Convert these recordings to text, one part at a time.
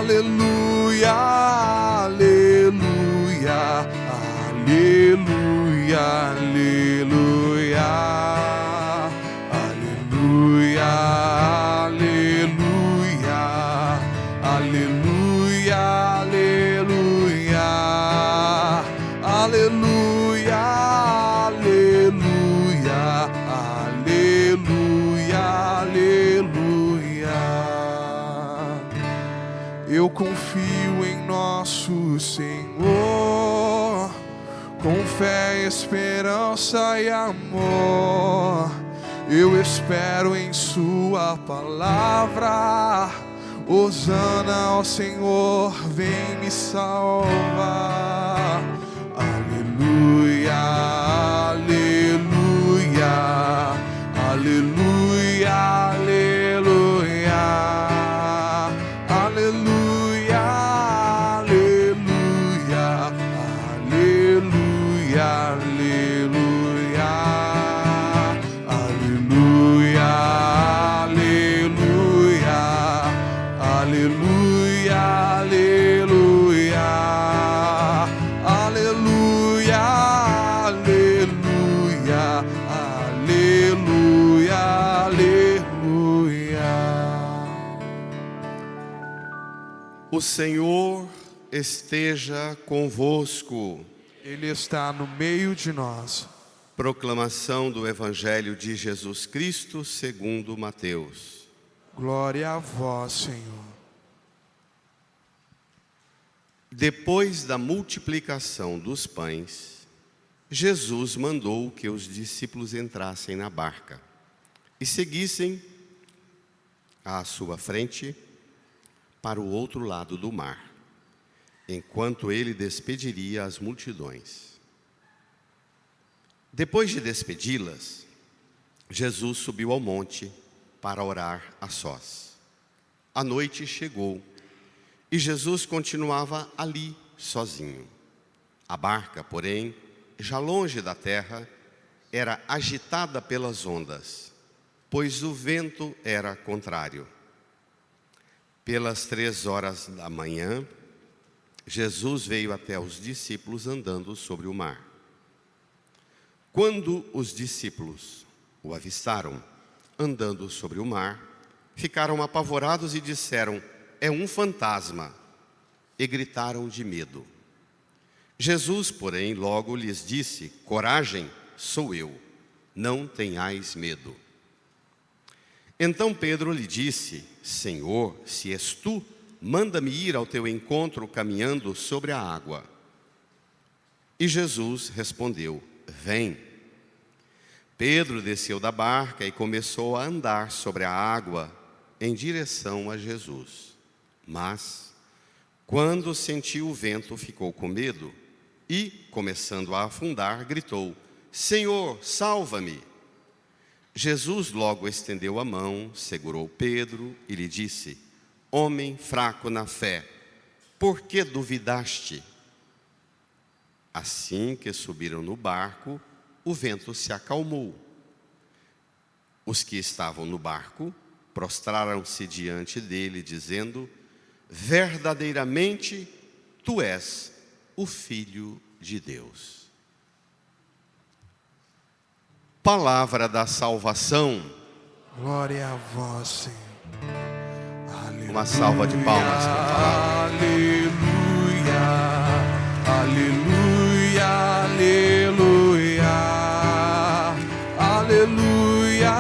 aleluia, aleluia, aleluia, aleluia, aleluia, aleluia, aleluia, aleluia, aleluia, aleluia, aleluia. Eu confio em nosso Senhor, com fé, esperança e amor. Eu espero em sua palavra. Hosana ao Senhor, vem me salvar. Aleluia, aleluia, aleluia, aleluia, aleluia, aleluia, aleluia, aleluia, aleluia, aleluia, aleluia, aleluia, aleluia, aleluia. O Senhor esteja convosco. Ele está no meio de nós. Proclamação do Evangelho de Jesus Cristo segundo Mateus. Glória a vós, Senhor. Depois da multiplicação dos pães, Jesus mandou que os discípulos entrassem na barca e seguissem à sua frente para o outro lado do mar, enquanto ele despediria as multidões. Depois de despedi-las, Jesus subiu ao monte para orar a sós. A noite chegou e Jesus continuava ali sozinho. A barca, porém, já longe da terra, era agitada pelas ondas, pois o vento era contrário. Pelas 3 horas da manhã, Jesus veio até os discípulos andando sobre o mar. Quando os discípulos o avistaram andando sobre o mar, ficaram apavorados e disseram: é um fantasma, e gritaram de medo. Jesus, porém, logo lhes disse: coragem, sou eu, não tenhais medo. Então Pedro lhe disse: Senhor, se és tu, manda-me ir ao teu encontro caminhando sobre a água. E Jesus respondeu: vem. Pedro desceu da barca e começou a andar sobre a água em direção a Jesus. Mas, quando sentiu o vento, ficou com medo e, começando a afundar, gritou: Senhor, salva-me! Jesus logo estendeu a mão, segurou Pedro e lhe disse: homem fraco na fé, por que duvidaste? Assim que subiram no barco, o vento se acalmou. Os que estavam no barco prostraram-se diante dele, dizendo: verdadeiramente, tu és o Filho de Deus. Palavra da salvação. Glória a vós, Senhor. Aleluia, uma salva de palmas para a palavra. Aleluia, aleluia, aleluia, aleluia,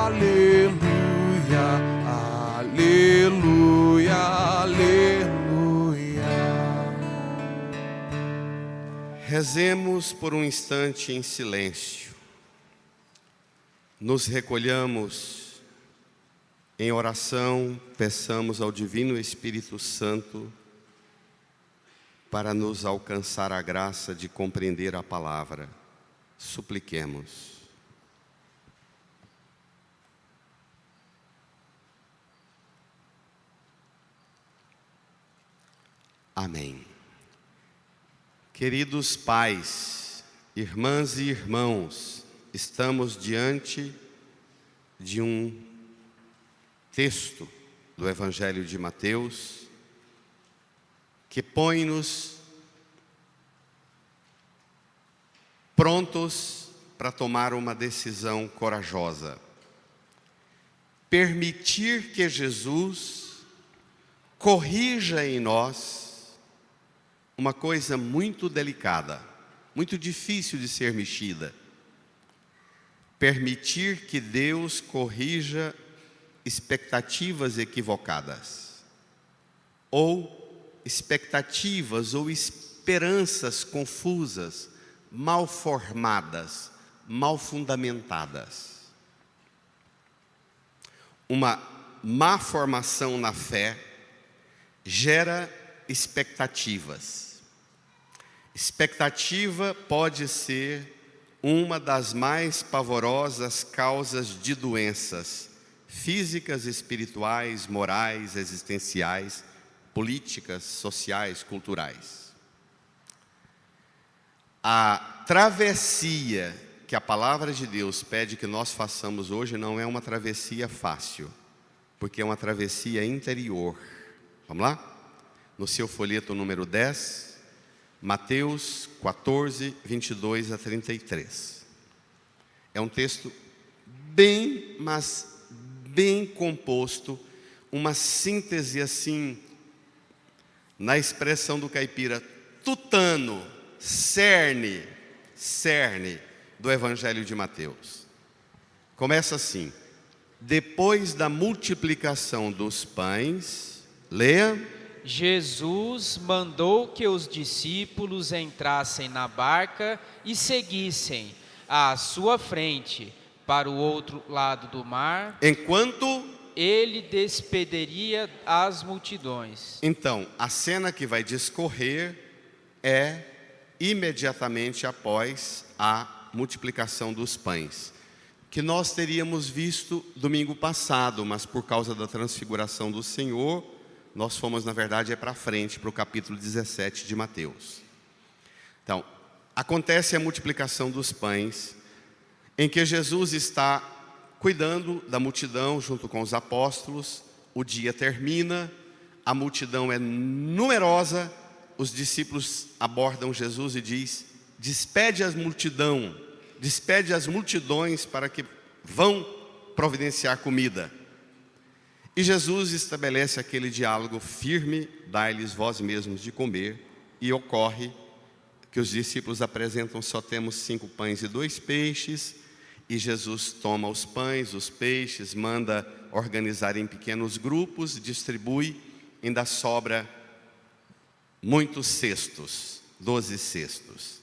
aleluia, aleluia, aleluia. Rezemos por um instante em silêncio. Nos recolhamos em oração, peçamos ao Divino Espírito Santo para nos alcançar a graça de compreender a palavra. Supliquemos. Amém. Queridos pais, irmãs e irmãos, estamos diante de um texto do Evangelho de Mateus que põe-nos prontos para tomar uma decisão corajosa. Permitir que Jesus corrija em nós uma coisa muito delicada, muito difícil de ser mexida. Permitir que Deus corrija expectativas equivocadas, ou expectativas ou esperanças confusas, mal formadas, mal fundamentadas. Uma má formação na fé gera expectativas. Expectativa pode ser uma das mais pavorosas causas de doenças físicas, espirituais, morais, existenciais, políticas, sociais, culturais. A travessia que a palavra de Deus pede que nós façamos hoje não é uma travessia fácil, porque é uma travessia interior. Vamos lá? No seu folheto número 10, Mateus 14, 22 a 33. É um texto bem, mas bem composto, uma síntese assim, na expressão do caipira, tutano, cerne do Evangelho de Mateus. Começa assim: depois da multiplicação dos pães, leia. Jesus mandou que os discípulos entrassem na barca e seguissem à sua frente para o outro lado do mar, enquanto ele despediria as multidões. Então, a cena que vai discorrer é imediatamente após a multiplicação dos pães, que nós teríamos visto domingo passado, mas por causa da transfiguração do Senhor, nós fomos, na verdade, para frente, para o capítulo 17 de Mateus. Então, acontece a multiplicação dos pães, em que Jesus está cuidando da multidão junto com os apóstolos. O dia termina, a multidão é numerosa, os discípulos abordam Jesus e diz: despede as multidões para que vão providenciar comida. E Jesus estabelece aquele diálogo firme: dai-lhes vós mesmos de comer. E ocorre que os discípulos apresentam: só temos 5 pães e 2 peixes. E Jesus toma os pães, os peixes, manda organizar em pequenos grupos, distribui, ainda sobra muitos cestos, 12 cestos.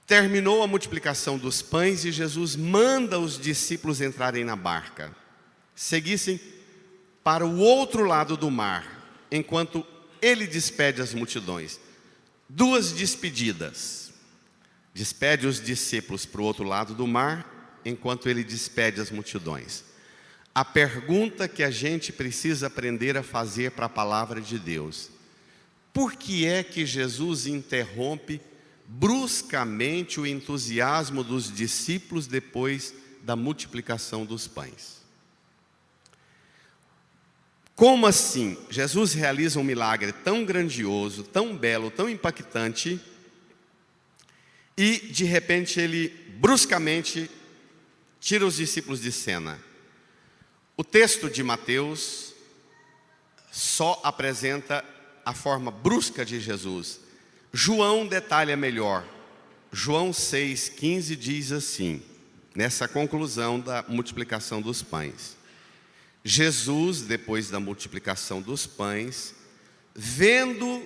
Terminou a multiplicação dos pães e Jesus manda os discípulos entrarem na barca, seguissem para o outro lado do mar, enquanto ele despede as multidões. 2 despedidas. Despede os discípulos para o outro lado do mar, enquanto ele despede as multidões. A pergunta que a gente precisa aprender a fazer para a palavra de Deus: por que é que Jesus interrompe bruscamente o entusiasmo dos discípulos depois da multiplicação dos pães? Como assim? Jesus realiza um milagre tão grandioso, tão belo, tão impactante, e de repente ele bruscamente tira os discípulos de cena. O texto de Mateus só apresenta a forma brusca de Jesus. João detalha melhor. João 6,15 diz assim, nessa conclusão da multiplicação dos pães: Jesus, depois da multiplicação dos pães, vendo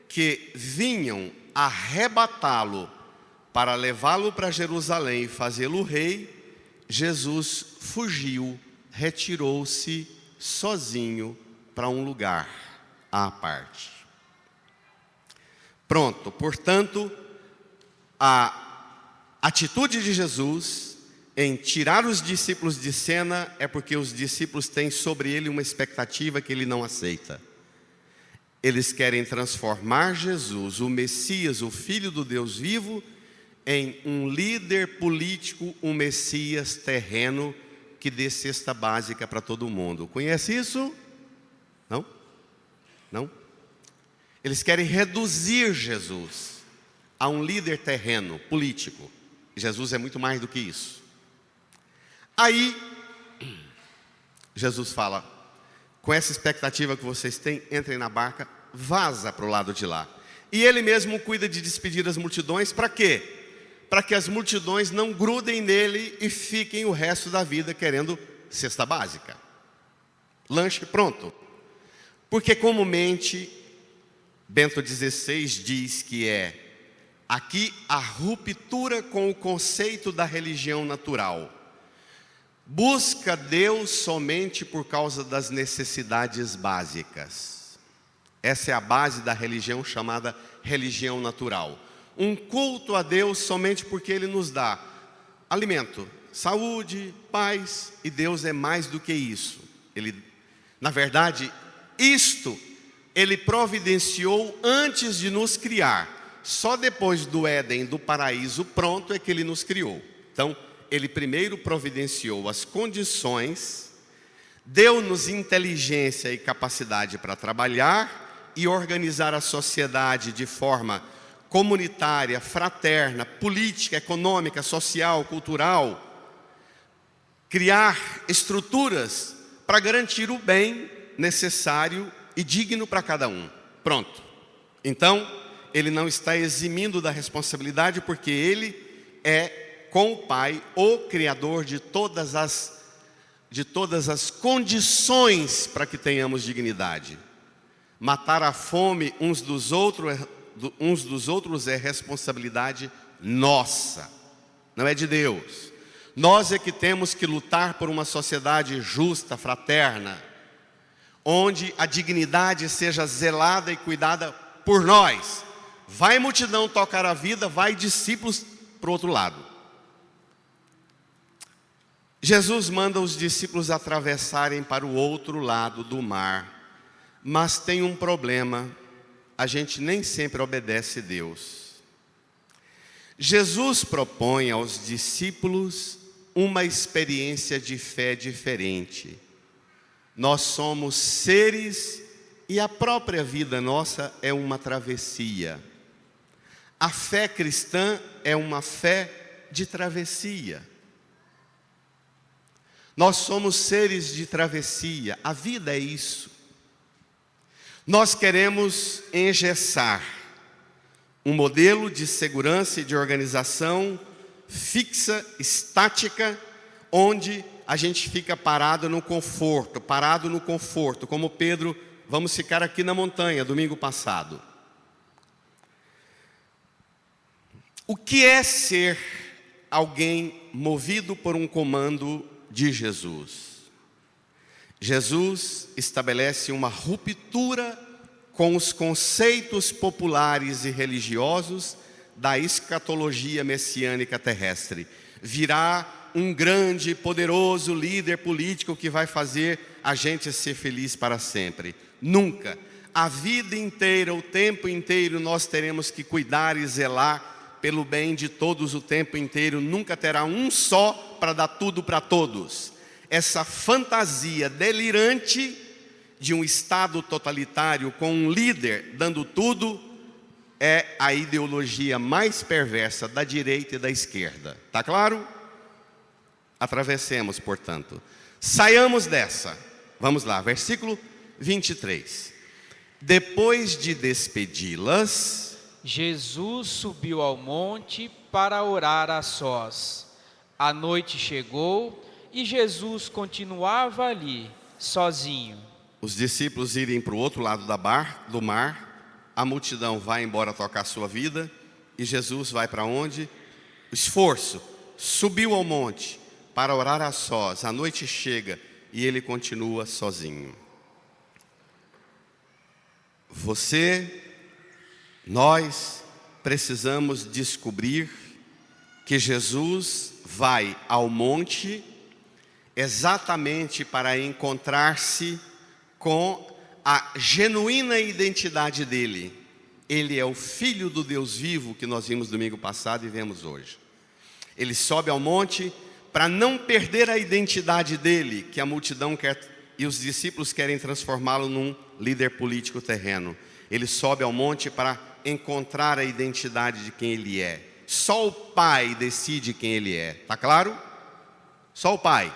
que vinham arrebatá-lo para levá-lo para Jerusalém e fazê-lo rei, Jesus fugiu, retirou-se sozinho para um lugar à parte. Pronto, portanto, a atitude de Jesus em tirar os discípulos de cena é porque os discípulos têm sobre ele uma expectativa que ele não aceita. Eles querem transformar Jesus, o Messias, o Filho do Deus vivo, em um líder político, um Messias terreno que dê cesta básica para todo mundo. Conhece isso? Não? Não? Eles querem reduzir Jesus a um líder terreno, político. Jesus é muito mais do que isso. Aí, Jesus fala: com essa expectativa que vocês têm, entrem na barca, vaza para o lado de lá. E ele mesmo cuida de despedir as multidões, para quê? Para que as multidões não grudem nele e fiquem o resto da vida querendo cesta básica. Lanche pronto. Porque comumente, Bento XVI diz que é aqui a ruptura com o conceito da religião natural. Busca Deus somente por causa das necessidades básicas. Essa é a base da religião chamada religião natural. Um culto a Deus somente porque Ele nos dá alimento, saúde, paz, e Deus é mais do que isso. Na verdade, isto Ele providenciou antes de nos criar. Só depois do Éden, do paraíso pronto, é que Ele nos criou. Então, Ele primeiro providenciou as condições, deu-nos inteligência e capacidade para trabalhar e organizar a sociedade de forma comunitária, fraterna, política, econômica, social, cultural. Criar estruturas para garantir o bem necessário e digno para cada um. Pronto. Então, Ele não está eximindo da responsabilidade, porque Ele é, com o Pai, o Criador de todas as condições para que tenhamos dignidade. Matar a fome uns dos outros é responsabilidade nossa, não é de Deus. Nós é que temos que lutar por uma sociedade justa, fraterna, onde a dignidade seja zelada e cuidada por nós. Vai multidão tocar a vida, vai discípulos para o outro lado. Jesus manda os discípulos atravessarem para o outro lado do mar, mas tem um problema: a gente nem sempre obedece a Deus. Jesus propõe aos discípulos uma experiência de fé diferente. Nós somos seres e a própria vida nossa é uma travessia. A fé cristã é uma fé de travessia. Nós somos seres de travessia, a vida é isso. Nós queremos engessar um modelo de segurança e de organização fixa, estática, onde a gente fica parado no conforto, como Pedro: vamos ficar aqui na montanha, domingo passado. O que é ser alguém movido por um comando de Jesus? Jesus estabelece uma ruptura com os conceitos populares e religiosos da escatologia messiânica terrestre. Virá um grande e poderoso líder político que vai fazer a gente ser feliz para sempre. Nunca. A vida inteira, o tempo inteiro, nós teremos que cuidar e zelar pelo bem de todos o tempo inteiro. Nunca terá um só para dar tudo para todos. Essa fantasia delirante de um Estado totalitário com um líder dando tudo é a ideologia mais perversa da direita e da esquerda. Tá claro? Atravessemos, portanto. Saiamos dessa. Vamos lá, versículo 23. Depois de despedi-las, Jesus subiu ao monte para orar a sós. A noite chegou e Jesus continuava ali, sozinho. Os discípulos irem para o outro lado do mar, a multidão vai embora tocar sua vida, e Jesus vai para onde? O esforço, subiu ao monte para orar a sós. A noite chega e ele continua sozinho. Nós precisamos descobrir que Jesus vai ao monte exatamente para encontrar-se com a genuína identidade dele. Ele é o Filho do Deus vivo que nós vimos domingo passado e vemos hoje. Ele sobe ao monte para não perder a identidade dele, que a multidão quer, e os discípulos querem transformá-lo num líder político terreno. Ele sobe ao monte para encontrar a identidade de quem ele é. Só o Pai decide quem ele é, tá claro? Só o Pai.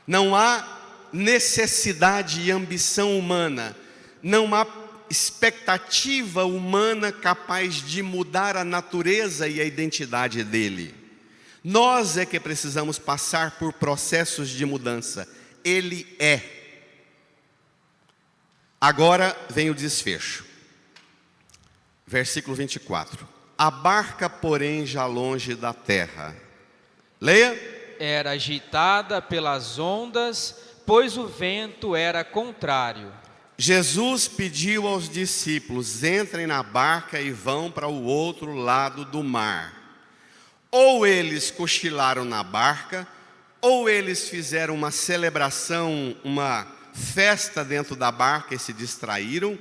Não há necessidade e ambição humana, não há expectativa humana capaz de mudar a natureza e a identidade dele. Nós é que precisamos passar por processos de mudança. Ele é. Agora vem o desfecho. Versículo 24. A barca, porém, já longe da terra. Leia. Era agitada pelas ondas, pois o vento era contrário. Jesus pediu aos discípulos: entrem na barca e vão para o outro lado do mar. Ou eles cochilaram na barca, ou eles fizeram uma celebração, uma festa dentro da barca e se distraíram,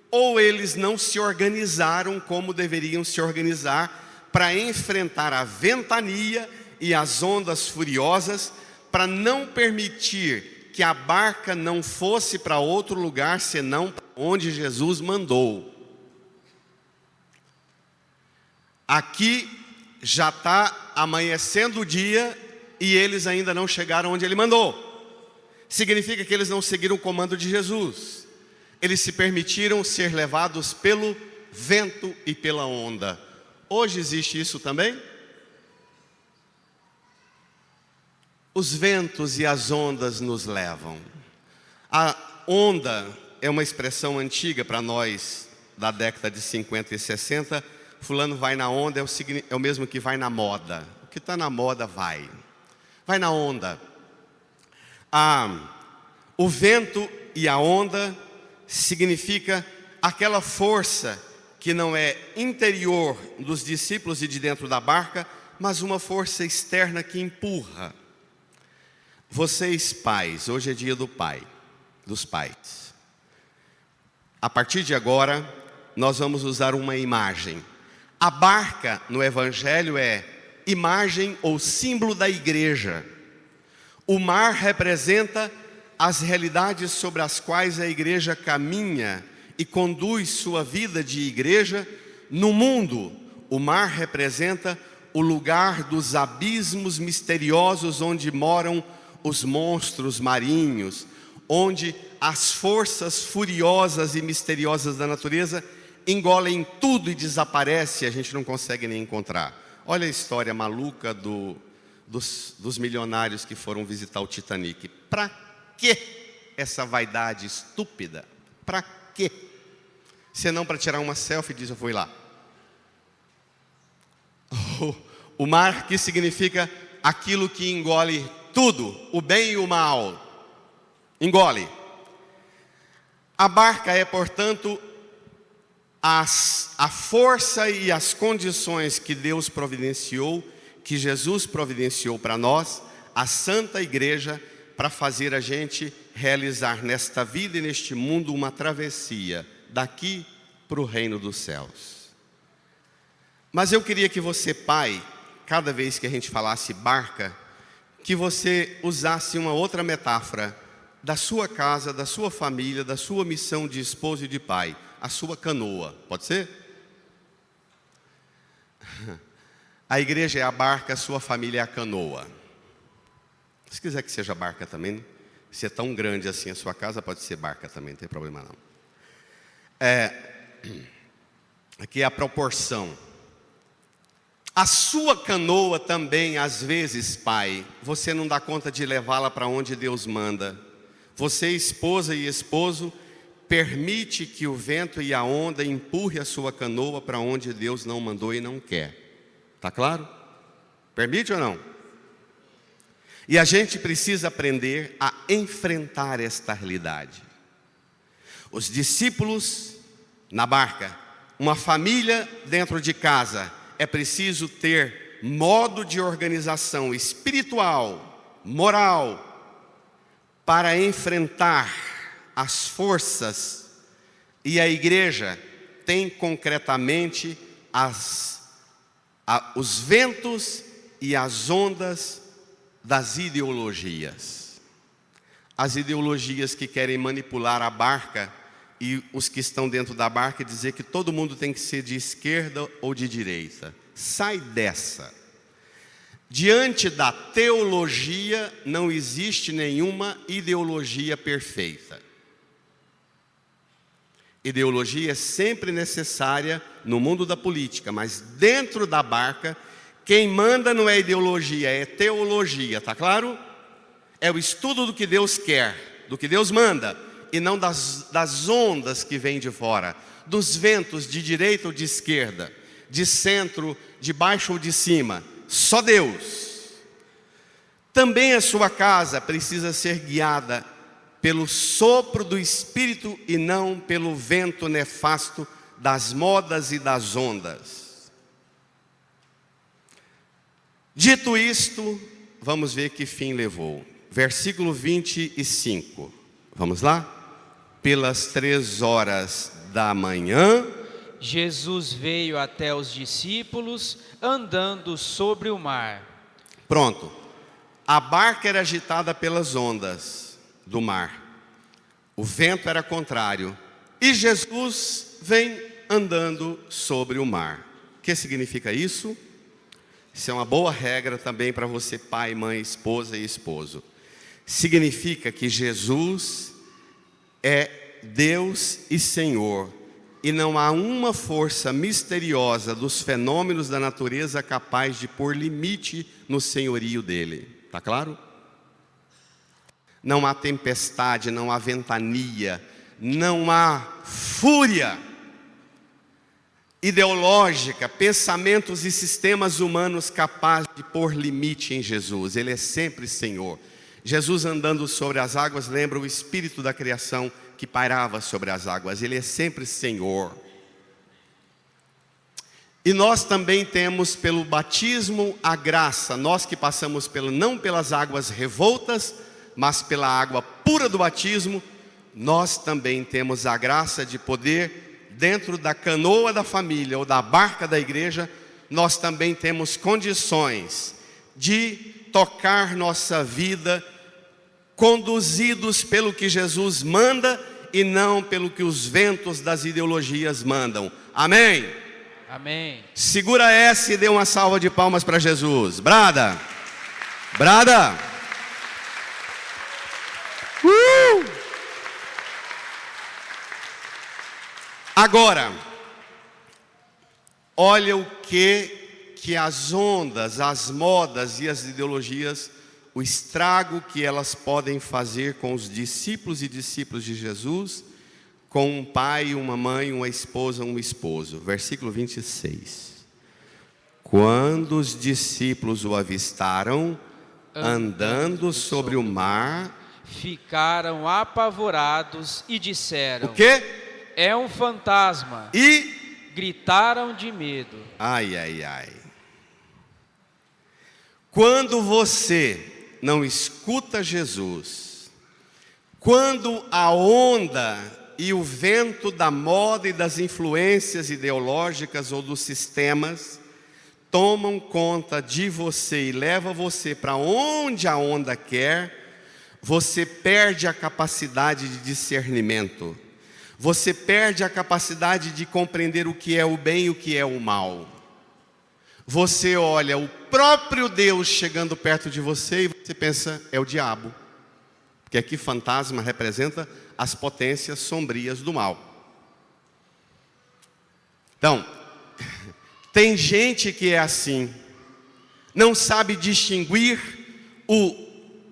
ou eles não se organizaram como deveriam se organizar para enfrentar a ventania e as ondas furiosas, para não permitir que a barca não fosse para outro lugar senão para onde Jesus mandou. Aqui já está amanhecendo o dia e eles ainda não chegaram onde ele mandou. Significa que eles não seguiram o comando de Jesus. Eles se permitiram ser levados pelo vento e pela onda. Hoje existe isso também? Os ventos e as ondas nos levam. A onda é uma expressão antiga para nós, da década de 50 e 60. Fulano vai na onda é o mesmo que vai na moda. O que está na moda vai. Vai na onda. O vento e a onda significa aquela força que não é interior dos discípulos e de dentro da barca, mas uma força externa que empurra. Vocês pais, hoje é dia do pai, dos pais. A partir de agora, nós vamos usar uma imagem. A barca no Evangelho é imagem ou símbolo da igreja. O mar representa as realidades sobre as quais a igreja caminha e conduz sua vida de igreja no mundo. O mar representa o lugar dos abismos misteriosos onde moram os monstros marinhos, onde as forças furiosas e misteriosas da natureza engolem tudo e desaparece, a gente não consegue nem encontrar. Olha a história maluca dos milionários que foram visitar o Titanic. Para que essa vaidade estúpida? Para quê? Senão para tirar uma selfie e dizer: eu fui lá. O mar, que significa aquilo que engole tudo, o bem e o mal. Engole. A barca é, portanto, a força e as condições que Deus providenciou, que Jesus providenciou para nós, a Santa Igreja, para fazer a gente realizar nesta vida e neste mundo uma travessia daqui para o reino dos céus. Mas eu queria que você, pai, cada vez que a gente falasse barca, que você usasse uma outra metáfora da sua casa, da sua família, da sua missão de esposo e de pai, a sua canoa, pode ser? A igreja é a barca, a sua família é a canoa. Se quiser que seja barca também, se é tão grande assim a sua casa, pode ser barca também, não tem problema não. Aqui é a proporção. A sua canoa também, às vezes, pai, você não dá conta de levá-la para onde Deus manda. Você, esposa e esposo, permite que o vento e a onda empurre a sua canoa para onde Deus não mandou e não quer. Está claro? Permite ou não? E a gente precisa aprender a enfrentar esta realidade. Os discípulos na barca, uma família dentro de casa, é preciso ter modo de organização espiritual, moral, para enfrentar as forças. E a igreja tem concretamente os ventos e as ondas das ideologias. As ideologias que querem manipular a barca e os que estão dentro da barca dizer que todo mundo tem que ser de esquerda ou de direita. Sai dessa. Diante da teologia não existe nenhuma ideologia perfeita. Ideologia é sempre necessária no mundo da política, mas dentro da barca, quem manda não é ideologia, é teologia, tá claro? É o estudo do que Deus quer, do que Deus manda, e não das ondas que vêm de fora, dos ventos de direita ou de esquerda, de centro, de baixo ou de cima. Só Deus. Também a sua casa precisa ser guiada pelo sopro do Espírito e não pelo vento nefasto das modas e das ondas. Dito isto, vamos ver que fim levou. Versículo 25. Vamos lá? Pelas 3 horas da manhã, Jesus veio até os discípulos andando sobre o mar. Pronto. A barca era agitada pelas ondas do mar. O vento era contrário. E Jesus vem andando sobre o mar. O que significa isso? Isso é uma boa regra também para você, pai, mãe, esposa e esposo. Significa que Jesus é Deus e Senhor. E não há uma força misteriosa dos fenômenos da natureza capaz de pôr limite no senhorio dele. Está claro? Não há tempestade, não há ventania, não há fúria ideológica, pensamentos e sistemas humanos capazes de pôr limite em Jesus. Ele é sempre Senhor. Jesus andando sobre as águas lembra o espírito da criação que pairava sobre as águas. Ele é sempre Senhor. E nós também temos pelo batismo a graça, nós que passamos não pelas águas revoltas, mas pela água pura do batismo, nós também temos a graça de poder, dentro da canoa da família ou da barca da igreja, nós também temos condições de tocar nossa vida conduzidos pelo que Jesus manda e não pelo que os ventos das ideologias mandam. Amém? Amém. Segura essa e dê uma salva de palmas para Jesus. Brada! Brada! Agora, olha o que as ondas, as modas e as ideologias, o estrago que elas podem fazer com os discípulos e discípulos de Jesus, com um pai, uma mãe, uma esposa, um esposo. Versículo 26. Quando os discípulos o avistaram, andando sobre o mar, ficaram apavorados e disseram: o quê? É um fantasma. E gritaram de medo. ai, ai, ai. Quando você não escuta Jesus, quando a onda e o vento da moda e das influências ideológicas ou dos sistemas tomam conta de você e levam você para onde a onda quer, você perde a capacidade de discernimento. Você perde a capacidade de compreender o que é o bem e o que é o mal. Você olha o próprio Deus chegando perto de você e você pensa, é o diabo. Porque aqui fantasma representa as potências sombrias do mal. Então, tem gente que é assim, não sabe distinguir o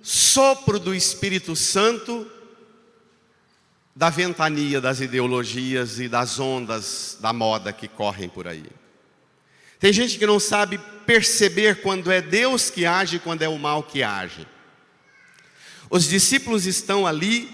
sopro do Espírito Santo da ventania das ideologias e das ondas da moda que correm por aí. Tem gente que não sabe perceber quando é Deus que age e quando é o mal que age. Os discípulos estão ali,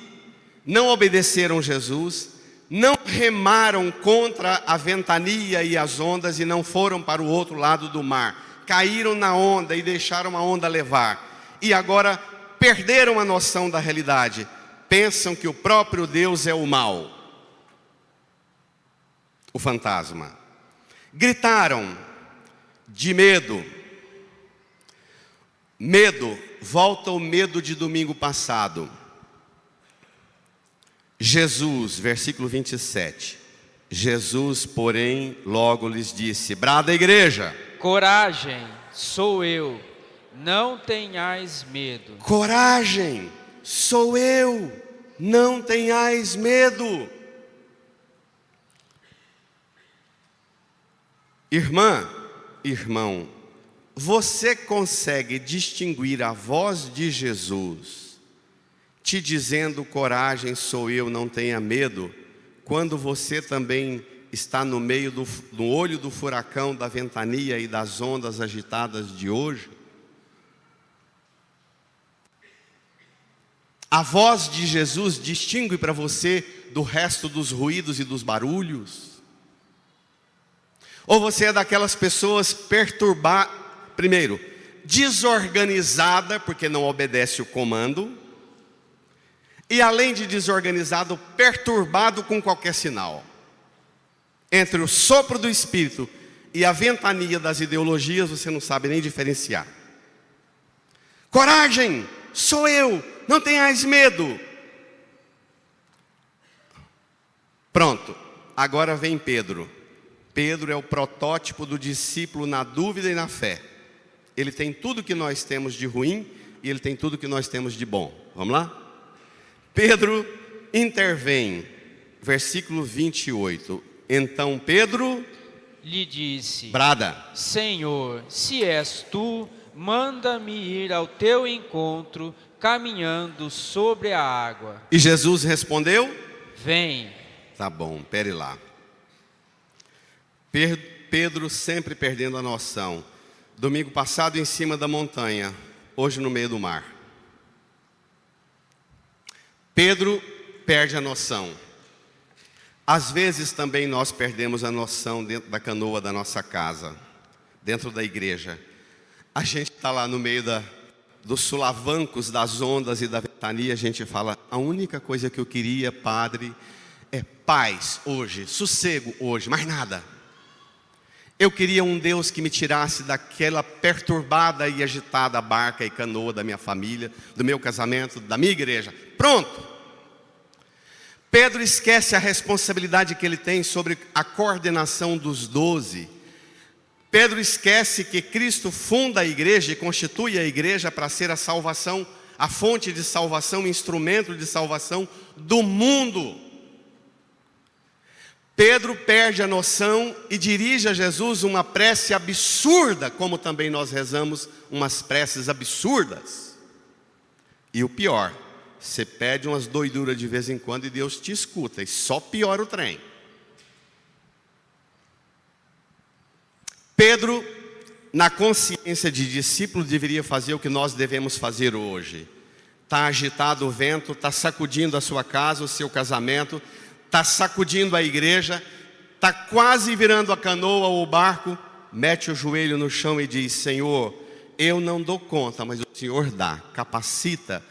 não obedeceram Jesus, não remaram contra a ventania e as ondas e não foram para o outro lado do mar. Caíram na onda e deixaram a onda levar. E agora perderam a noção da realidade. Pensam que o próprio Deus é o mal, o fantasma. Gritaram de medo. Medo, volta ao medo de domingo passado. Jesus, versículo 27. Jesus, porém, logo lhes disse: brada, igreja. Coragem, sou eu, não tenhais medo. Coragem, sou eu, não tenhais medo. Irmã, irmão, você consegue distinguir a voz de Jesus te dizendo: coragem, sou eu, não tenha medo, quando você também está no meio do olho do furacão, da ventania e das ondas agitadas de hoje? A voz de Jesus distingue para você do resto dos ruídos e dos barulhos? Ou você é daquelas pessoas primeiro, desorganizada, porque não obedece o comando, e além de desorganizado, perturbado com qualquer sinal? Entre o sopro do Espírito e a ventania das ideologias, você não sabe nem diferenciar. Coragem, sou eu, não tenhais medo. Pronto, agora vem Pedro. Pedro é o protótipo do discípulo na dúvida e na fé. Ele tem tudo que nós temos de ruim e ele tem tudo que nós temos de bom. Vamos lá? Pedro intervém, versículo 28. Então Pedro lhe disse: brada, Senhor, se és tu, manda-me ir ao teu encontro, caminhando sobre a água. E Jesus respondeu: vem. Tá bom, pere lá. Pedro sempre perdendo a noção. Domingo passado em cima da montanha, hoje no meio do mar. Pedro perde a noção. Às vezes também nós perdemos a noção dentro da canoa da nossa casa, dentro da igreja. A gente está lá no meio dos sulavancos, das ondas e da ventania, a gente fala: a única coisa que eu queria, Padre, é paz hoje, sossego hoje, mais nada. Eu queria um Deus que me tirasse daquela perturbada e agitada barca e canoa da minha família, do meu casamento, da minha igreja. Pronto. Pedro esquece a responsabilidade que ele tem sobre a coordenação dos 12. Pedro esquece que Cristo funda a igreja e constitui a igreja para ser a salvação, a fonte de salvação, o instrumento de salvação do mundo. Pedro perde a noção e dirige a Jesus uma prece absurda, como também nós rezamos umas preces absurdas. E o pior, você pede umas doiduras de vez em quando e Deus te escuta, e só piora o trem. Pedro, na consciência de discípulo, deveria fazer o que nós devemos fazer hoje. Está agitado o vento, está sacudindo a sua casa, o seu casamento, está sacudindo a igreja, está quase virando a canoa ou o barco. Mete o joelho no chão e diz: Senhor, eu não dou conta, mas o Senhor dá, capacita,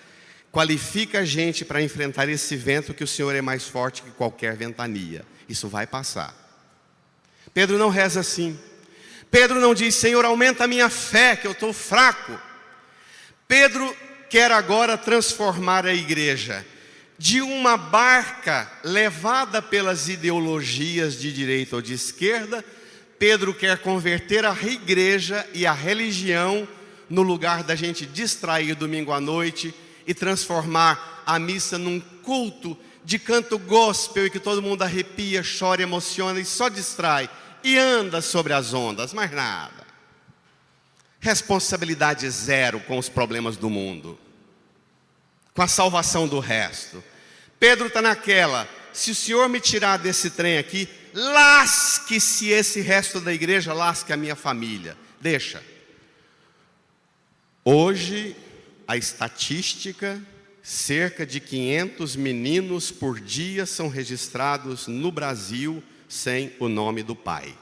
qualifica a gente para enfrentar esse vento, que o Senhor é mais forte que qualquer ventania. Isso vai passar. Pedro não reza assim. Pedro não diz: Senhor, aumenta a minha fé, que eu estou fraco. Pedro quer agora transformar a igreja de uma barca levada pelas ideologias de direita ou de esquerda. Pedro quer converter a igreja e a religião no lugar da gente distrair domingo à noite e transformar a missa num culto de canto gospel e que todo mundo arrepia, chora, emociona e só distrai e anda sobre as ondas, mais nada. Responsabilidade zero com os problemas do mundo, com a salvação do resto. Pedro está naquela: se o Senhor me tirar desse trem aqui, lasque-se esse resto da igreja, lasque a minha família, deixa. Hoje, a estatística, cerca de 500 meninos por dia são registrados no Brasil sem o nome do pai.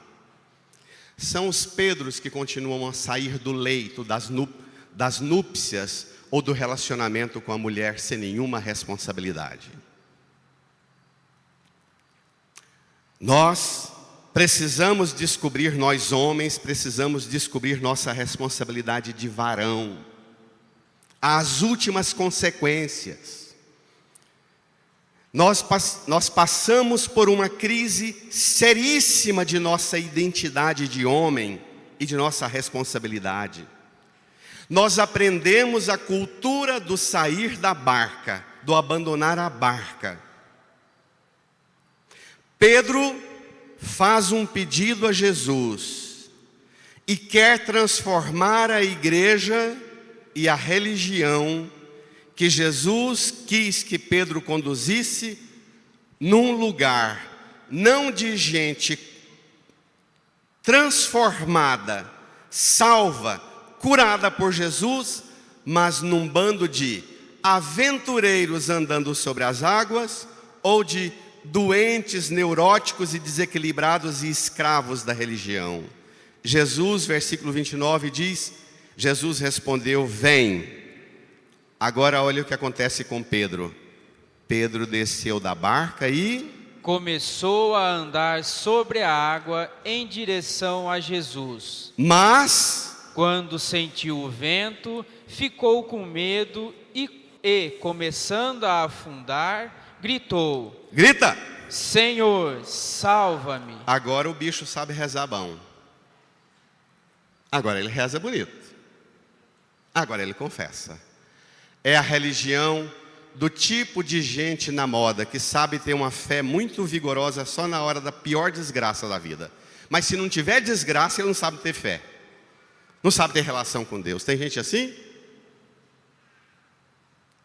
São os Pedros que continuam a sair do leito das núpcias ou do relacionamento com a mulher sem nenhuma responsabilidade. Nós precisamos descobrir, nós homens, precisamos descobrir nossa responsabilidade de varão, as últimas consequências. Nós passamos por uma crise seríssima de nossa identidade de homem e de nossa responsabilidade. Nós aprendemos a cultura do sair da barca, do abandonar a barca. Pedro faz um pedido a Jesus e quer transformar a igreja e a religião que Jesus quis que Pedro conduzisse num lugar não de gente transformada, salva, curada por Jesus, mas num bando de aventureiros andando sobre as águas ou de doentes, neuróticos e desequilibrados e escravos da religião. Jesus, versículo 29 diz, Jesus respondeu, vem. Agora olha o que acontece com Pedro. Pedro desceu da barca e começou a andar sobre a água em direção a Jesus. Mas quando sentiu o vento, ficou com medo e começando a afundar, gritou: grita! Senhor, salva-me. Agora o bicho sabe rezar bom. Agora ele reza bonito. Agora ele confessa. É a religião do tipo de gente na moda que sabe ter uma fé muito vigorosa só na hora da pior desgraça da vida. Mas se não tiver desgraça, ele não sabe ter fé. Não sabe ter relação com Deus. Tem gente assim?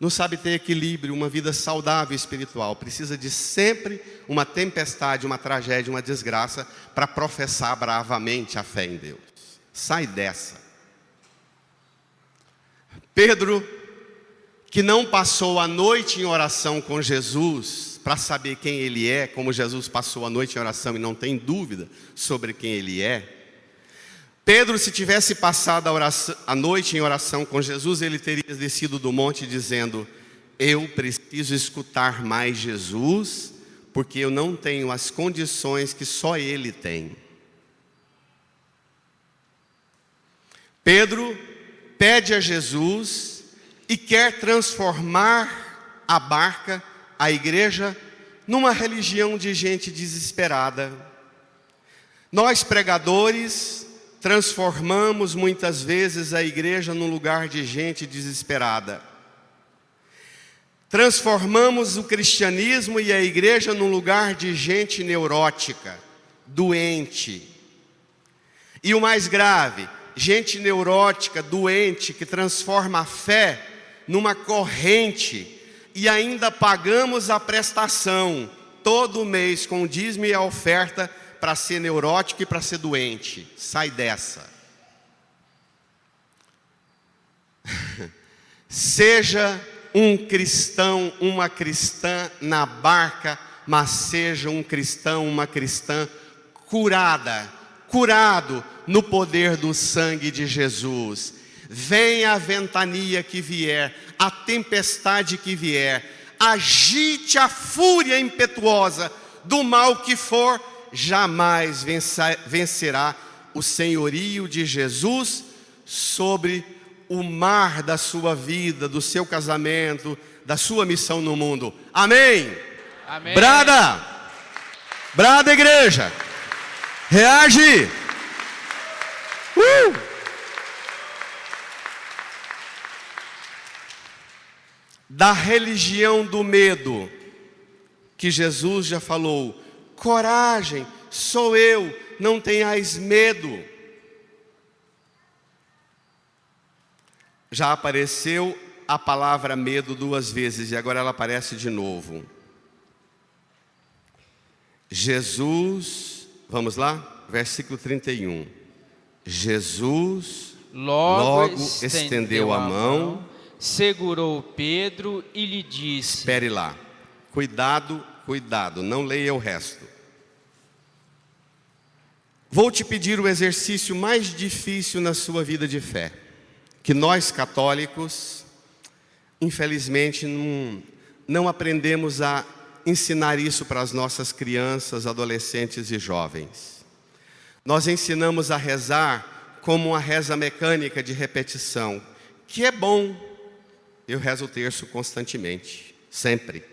Não sabe ter equilíbrio, uma vida saudável espiritual. Precisa de sempre uma tempestade, uma tragédia, uma desgraça para professar bravamente a fé em Deus. Sai dessa. Pedro, que não passou a noite em oração com Jesus para saber quem ele é, como Jesus passou a noite em oração e não tem dúvida sobre quem ele é. Pedro, se tivesse passado a noite em oração com Jesus, ele teria descido do monte dizendo: eu preciso escutar mais Jesus, porque eu não tenho as condições que só ele tem. Pedro pede a Jesus e quer transformar a barca, a igreja, numa religião de gente desesperada. Nós, pregadores, transformamos muitas vezes a igreja num lugar de gente desesperada. Transformamos o cristianismo e a igreja num lugar de gente neurótica, doente. E o mais grave, gente neurótica, doente, que transforma a fé numa corrente e ainda pagamos a prestação todo mês com o dízimo e a oferta para ser neurótico e para ser doente. Sai dessa. Seja um cristão, uma cristã na barca, mas seja um cristão, uma cristã curado no poder do sangue de Jesus. Venha a ventania que vier, a tempestade que vier, agite a fúria impetuosa do mal que for, jamais vencerá o senhorio de Jesus sobre o mar da sua vida, do seu casamento, da sua missão no mundo. Amém? Amém. Brada igreja, reage. Da religião do medo, que Jesus já falou: coragem, sou eu, não tenhais medo. Já apareceu a palavra medo 2 vezes e agora ela aparece de novo. Jesus, vamos lá? Versículo 31. Jesus logo estendeu a mão, segurou Pedro e lhe disse... Espere lá. Cuidado, não leia o resto. Vou te pedir o exercício mais difícil na sua vida de fé, que nós católicos, infelizmente, não aprendemos a ensinar isso para as nossas crianças, adolescentes e jovens. Nós ensinamos a rezar como uma reza mecânica de repetição, que é bom. Eu rezo o terço constantemente, sempre.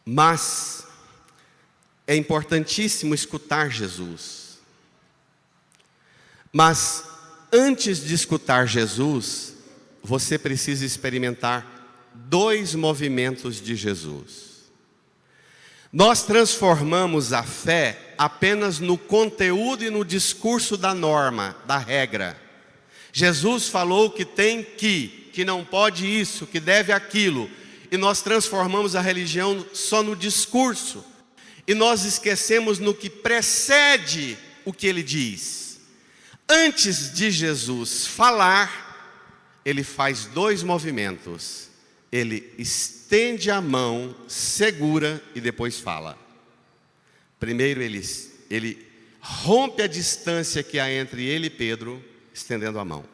Mas é importantíssimo escutar Jesus. Mas antes de escutar Jesus, você precisa experimentar 2 movimentos de Jesus. Nós transformamos a fé apenas no conteúdo e no discurso da norma, da regra. Jesus falou que tem que não pode isso, que deve aquilo. E nós transformamos a religião só no discurso. E nós esquecemos no que precede o que ele diz. Antes de Jesus falar, ele faz 2 movimentos. Ele estende a mão, segura e depois fala. Primeiro ele rompe a distância que há entre ele e Pedro, estendendo a mão.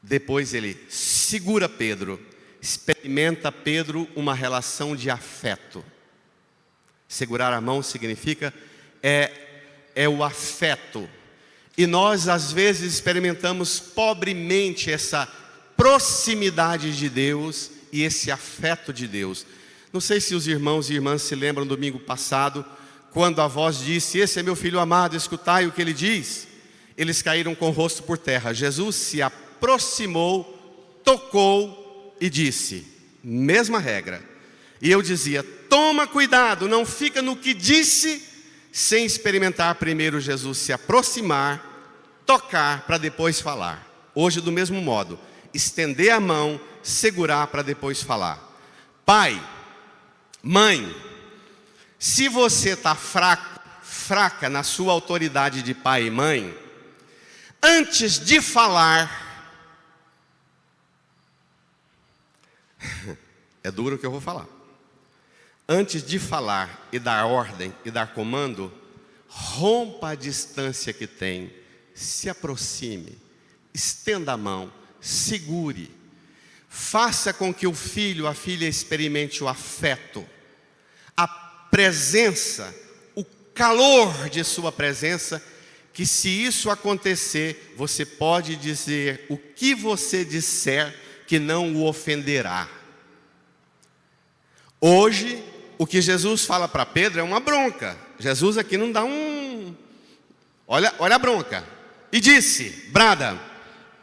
Depois ele segura Pedro, experimenta Pedro uma relação de afeto. Segurar a mão significa o afeto. E nós às vezes experimentamos pobremente essa proximidade de Deus e esse afeto de Deus. Não sei se os irmãos e irmãs se lembram do domingo passado, quando a voz disse: esse é meu filho amado, escutai o que ele diz. Eles caíram com o rosto por terra. Jesus se aproximou, tocou e disse, mesma regra. E eu dizia: toma cuidado, não fica no que disse, sem experimentar primeiro Jesus se aproximar, tocar para depois falar. Hoje do mesmo modo, estender a mão, segurar para depois falar. Pai, mãe, se você está fraca na sua autoridade de pai e mãe, antes de falar, é duro o que eu vou falar. Antes de falar e dar ordem e dar comando, rompa a distância que tem, se aproxime, estenda a mão, segure, faça com que o filho, a filha experimente o afeto, a presença, o calor de sua presença, que se isso acontecer, você pode dizer o que você disser que não o ofenderá. Hoje, o que Jesus fala para Pedro é uma bronca. Jesus aqui não dá olha a bronca. E disse, brada: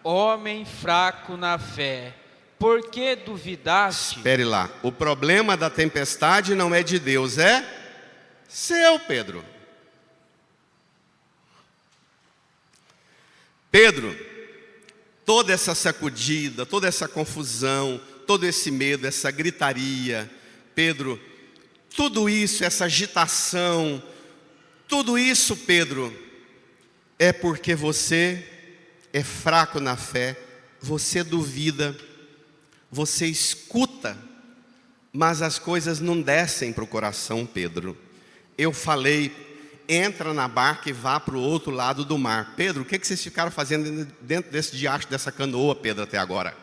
homem fraco na fé, por que duvidaste? Espere lá, o problema da tempestade não é de Deus, é seu, Pedro. Pedro, toda essa sacudida, toda essa confusão, todo esse medo, essa gritaria, Pedro, tudo isso, essa agitação, tudo isso, Pedro, é porque você é fraco na fé, você duvida, você escuta, mas as coisas não descem para o coração, Pedro. Eu falei, entra na barca e vá para o outro lado do mar. Pedro, o que vocês ficaram fazendo dentro desse diacho, dessa canoa, Pedro, até agora?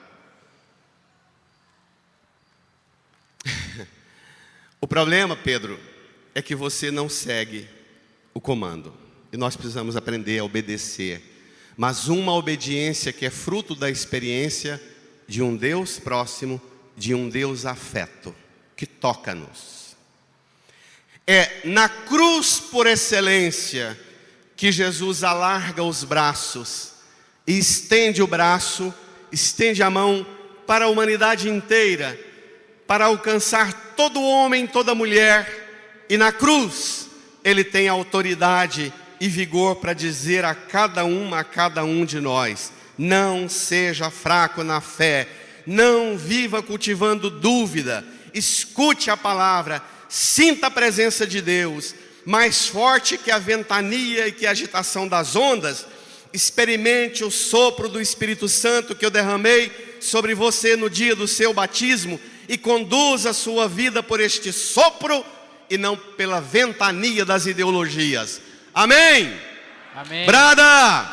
O problema, Pedro, é que você não segue o comando. E nós precisamos aprender a obedecer. Mas uma obediência que é fruto da experiência de um Deus próximo, de um Deus afeto, que toca-nos. É na cruz por excelência que Jesus alarga os braços e estende o braço, estende a mão para a humanidade inteira, para alcançar todo homem, toda mulher. E na cruz Ele tem autoridade e vigor para dizer a cada um de nós: não seja fraco na fé, não viva cultivando dúvida, escute a palavra, sinta a presença de Deus, mais forte que a ventania e que a agitação das ondas. Experimente o sopro do Espírito Santo que eu derramei sobre você no dia do seu batismo, e conduza a sua vida por este sopro e não pela ventania das ideologias. Amém? Amém. Brada!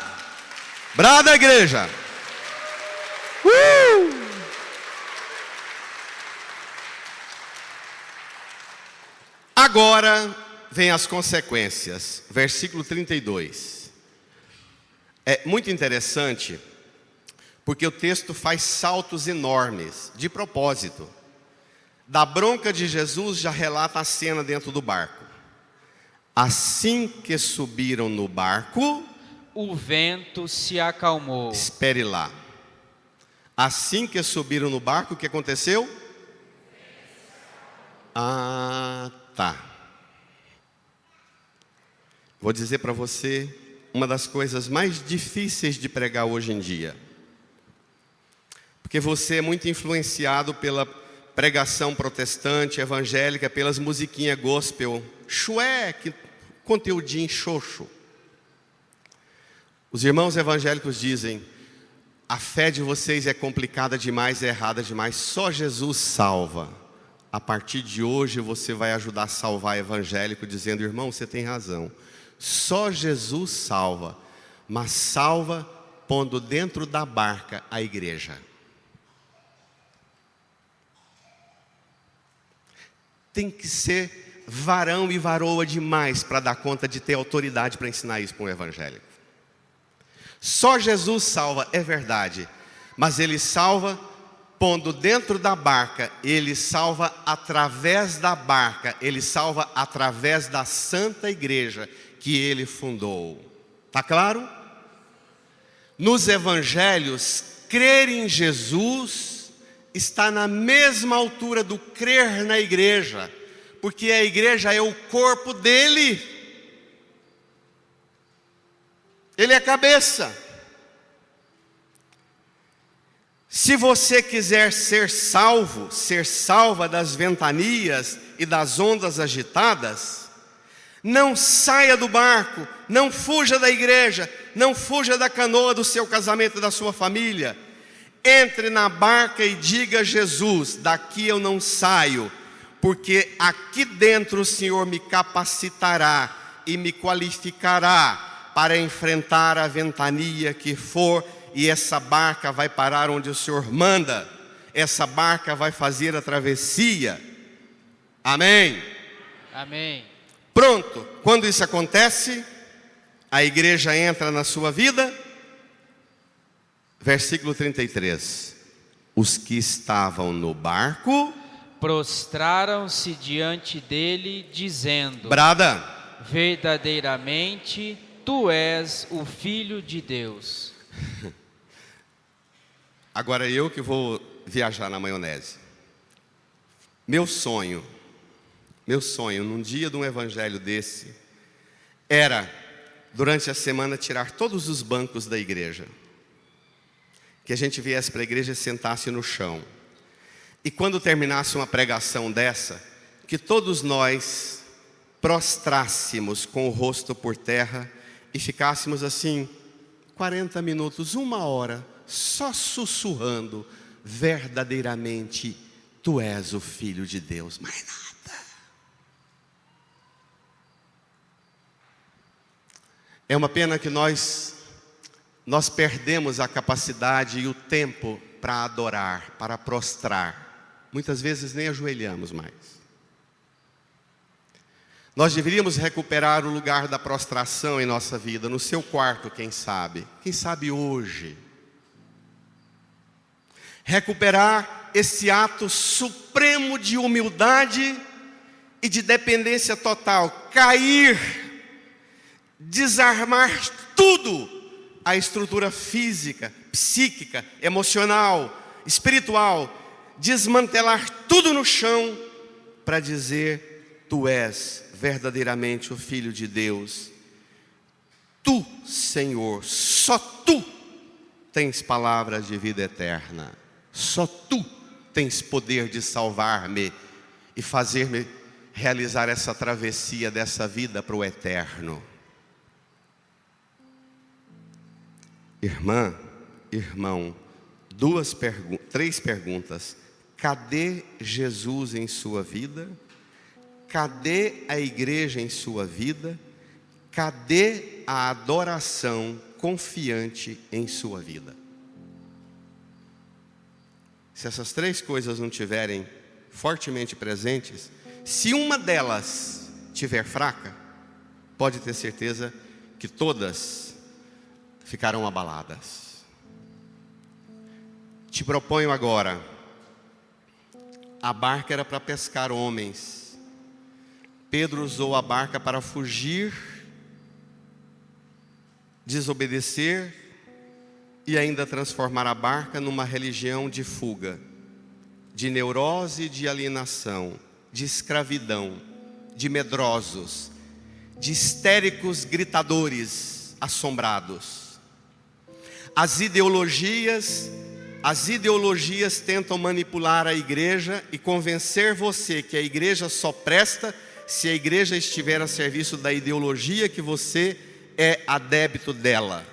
Brada, igreja! Agora vem as consequências. Versículo 32. É muito interessante, porque o texto faz saltos enormes, de propósito. Da bronca de Jesus já relata a cena dentro do barco. Assim que subiram no barco, o vento se acalmou. espere lá. Assim que subiram no barco, o que aconteceu? Ah, tá. Vou dizer para você uma das coisas mais difíceis de pregar hoje em dia. Porque você é muito influenciado pela pregação protestante, evangélica, pelas musiquinhas gospel, que conteúdinho xoxo. Os irmãos evangélicos dizem: a fé de vocês é complicada demais, é errada demais, só Jesus salva. A partir de hoje você vai ajudar a salvar evangélico, dizendo: irmão, você tem razão, só Jesus salva, mas salva pondo dentro da barca a igreja. Tem que ser varão e varoa demais para dar conta de ter autoridade para ensinar isso para um evangélico. Só Jesus salva, é verdade, mas Ele salva pondo dentro da barca, Ele salva através da barca, Ele salva através da santa igreja que Ele fundou. Está claro? Nos evangelhos, crer em Jesus está na mesma altura do crer na igreja, porque a igreja é o corpo dele. Ele é a cabeça. Se você quiser ser salvo, ser salva das ventanias e das ondas agitadas, não saia do barco, não fuja da igreja, não fuja da canoa do seu casamento e da sua família. Entre na barca e diga a Jesus: daqui eu não saio, porque aqui dentro o Senhor me capacitará e me qualificará para enfrentar a ventania que for, e essa barca vai parar onde o Senhor manda, essa barca vai fazer a travessia. Amém? Amém. Pronto, quando isso acontece, a igreja entra na sua vida. Versículo 33. Os que estavam no barco prostraram-se diante dele, dizendo: brada, verdadeiramente tu és o Filho de Deus. Agora eu que vou viajar na maionese. Meu sonho num dia de um evangelho desse era, durante a semana, tirar todos os bancos da igreja, que a gente viesse para a igreja e sentasse no chão, e quando terminasse uma pregação dessa, que todos nós prostrássemos com o rosto por terra e ficássemos assim 40 minutos, 1 hora, só sussurrando: verdadeiramente tu és o Filho de Deus. Mais nada. É uma pena que nós perdemos a capacidade e o tempo para adorar, para prostrar. Muitas vezes nem ajoelhamos mais. Nós deveríamos recuperar o lugar da prostração em nossa vida, no seu quarto, quem sabe hoje. Recuperar esse ato supremo de humildade e de dependência total. Cair, desarmar tudo, a estrutura física, psíquica, emocional, espiritual, desmantelar tudo no chão para dizer: tu és verdadeiramente o Filho de Deus. Tu, Senhor, só tu tens palavras de vida eterna. Só tu tens poder de salvar-me e fazer-me realizar essa travessia dessa vida para o eterno. Irmã, irmão, 3 perguntas. Cadê Jesus em sua vida? Cadê a igreja em sua vida? Cadê a adoração confiante em sua vida? Se essas 3 coisas não tiverem fortemente presentes, se uma delas estiver fraca, pode ter certeza que todas ficarão abaladas. Te proponho agora A barca era para pescar homens. Pedro usou a barca para fugir, desobedecer e ainda transformar a barca numa religião de fuga, de neurose, de alienação, de escravidão, de medrosos, de histéricos gritadores assombrados. As ideologias tentam manipular a igreja e convencer você que a igreja só presta se a igreja estiver a serviço da ideologia que você é adepto dela.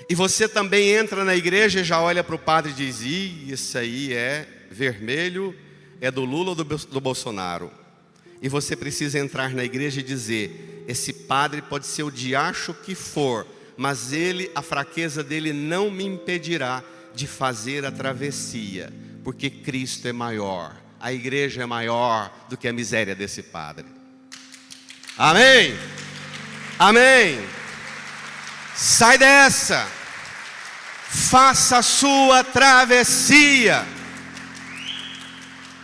E você também entra na igreja e já olha para o padre e diz: isso aí é vermelho, é do Lula ou do Bolsonaro. E você precisa entrar na igreja e dizer: esse padre pode ser o diacho que for, mas a fraqueza dele não me impedirá de fazer a travessia, porque Cristo é maior, a igreja é maior do que a miséria desse padre. Amém? Amém? Sai dessa, faça a sua travessia.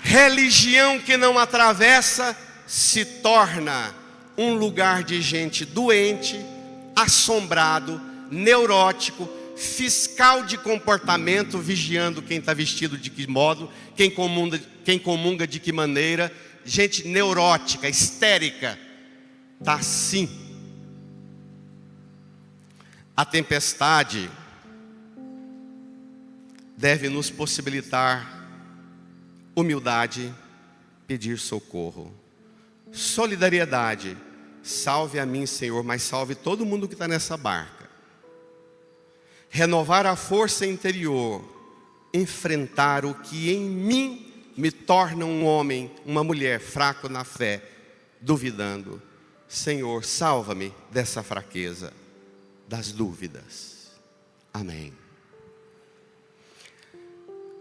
Religião que não atravessa se torna um lugar de gente doente, assombrado, neurótico, fiscal de comportamento, vigiando quem está vestido de que modo, quem comunga de que maneira. Gente neurótica, histérica, está assim. A tempestade deve nos possibilitar humildade, pedir socorro, solidariedade. Salve a mim, Senhor, mas salve todo mundo que está nessa barca. Renovar a força interior, enfrentar o que em mim me torna um homem, uma mulher fraco na fé, duvidando. Senhor, salva-me dessa fraqueza, das dúvidas. Amém.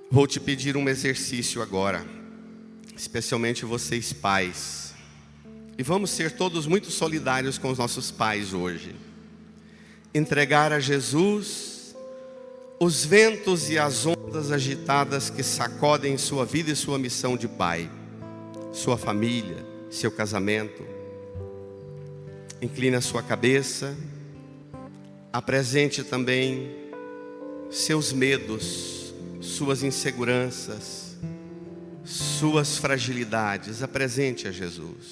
Vou te pedir um exercício agora, especialmente vocês pais. E vamos ser todos muito solidários com os nossos pais hoje. Entregar a Jesus os ventos e as ondas agitadas que sacodem sua vida e sua missão de pai, sua família, seu casamento. Inclina a sua cabeça, apresente também seus medos, suas inseguranças, suas fragilidades. Apresente a Jesus.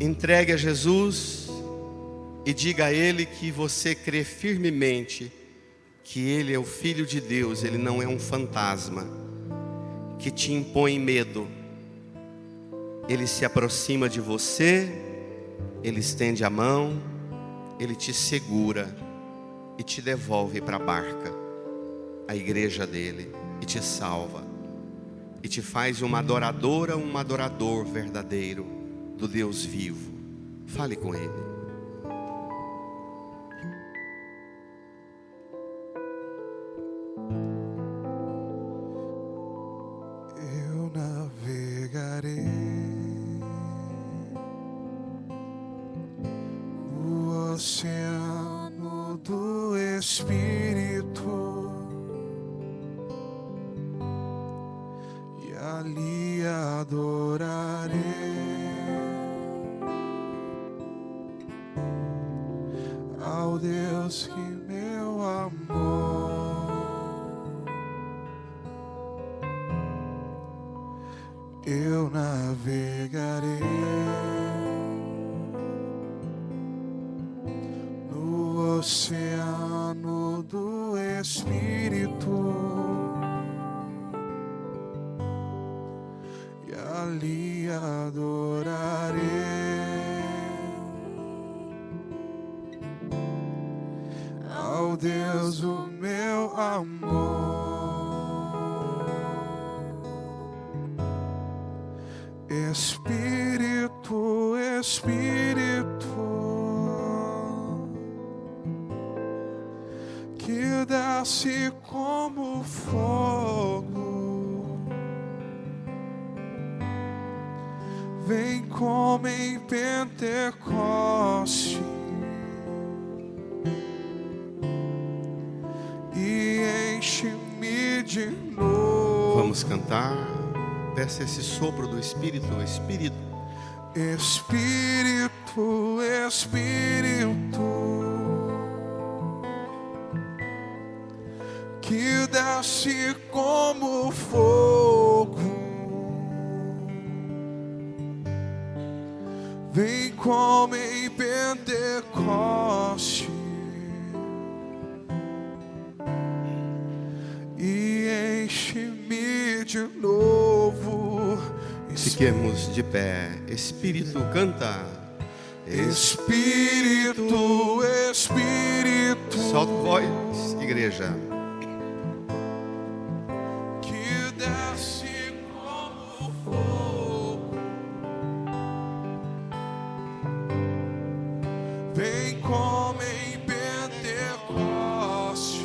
Entregue a Jesus e diga a Ele que você crê firmemente que Ele é o Filho de Deus, Ele não é um fantasma que te impõe medo. Ele se aproxima de você, Ele estende a mão, Ele te segura e te devolve para a barca, a igreja dele, e te salva, e te faz uma adoradora, um adorador verdadeiro do Deus vivo. Fale com Ele. Eu navegarei no oceano do Espírito e ali adorarei ao Deus que meu amor. Eu navegarei no oceano do Espírito e ali adorarei ao Deus o meu amor. Espírito, Espírito, que desce como fogo, vem como em Pentecoste e enche-me de novo. Vamos cantar. Peça esse sopro do Espírito, Espírito. Espírito, Espírito, que desce como fogo, vem como em Pentecoste e enche-me de novo. Fiquemos de pé. Espírito, canta. Espírito, Espírito, Solta a voz, igreja. que desce como fogo, vem como em Pentecoste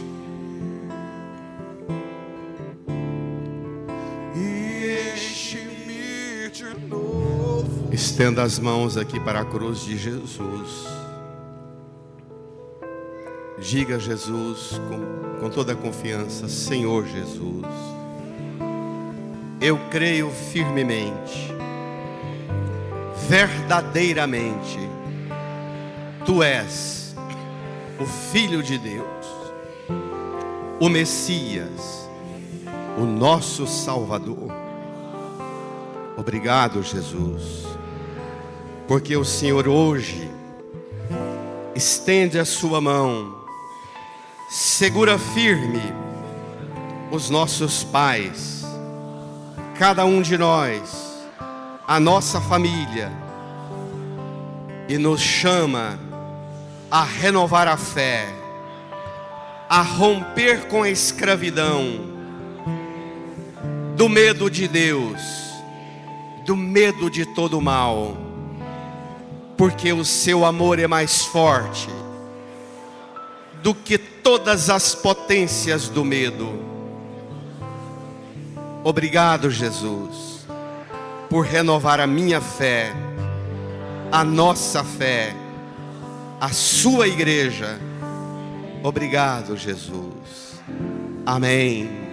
e enche-me de novo. Estenda as mãos aqui para a cruz de Jesus. Diga a Jesus com toda a confiança: Senhor Jesus, eu creio firmemente, verdadeiramente, Tu és o Filho de Deus, o Messias, o nosso Salvador. Obrigado, Jesus, porque o Senhor hoje estende a sua mão, segura firme os nossos pais, cada um de nós, a nossa família, e nos chama a renovar a fé, a romper com a escravidão do medo de Deus, do medo de todo mal, porque o seu amor é mais forte do que todas as potências do medo. Obrigado, Jesus, por renovar a minha fé, a nossa fé, a sua igreja. Obrigado, Jesus. Amém.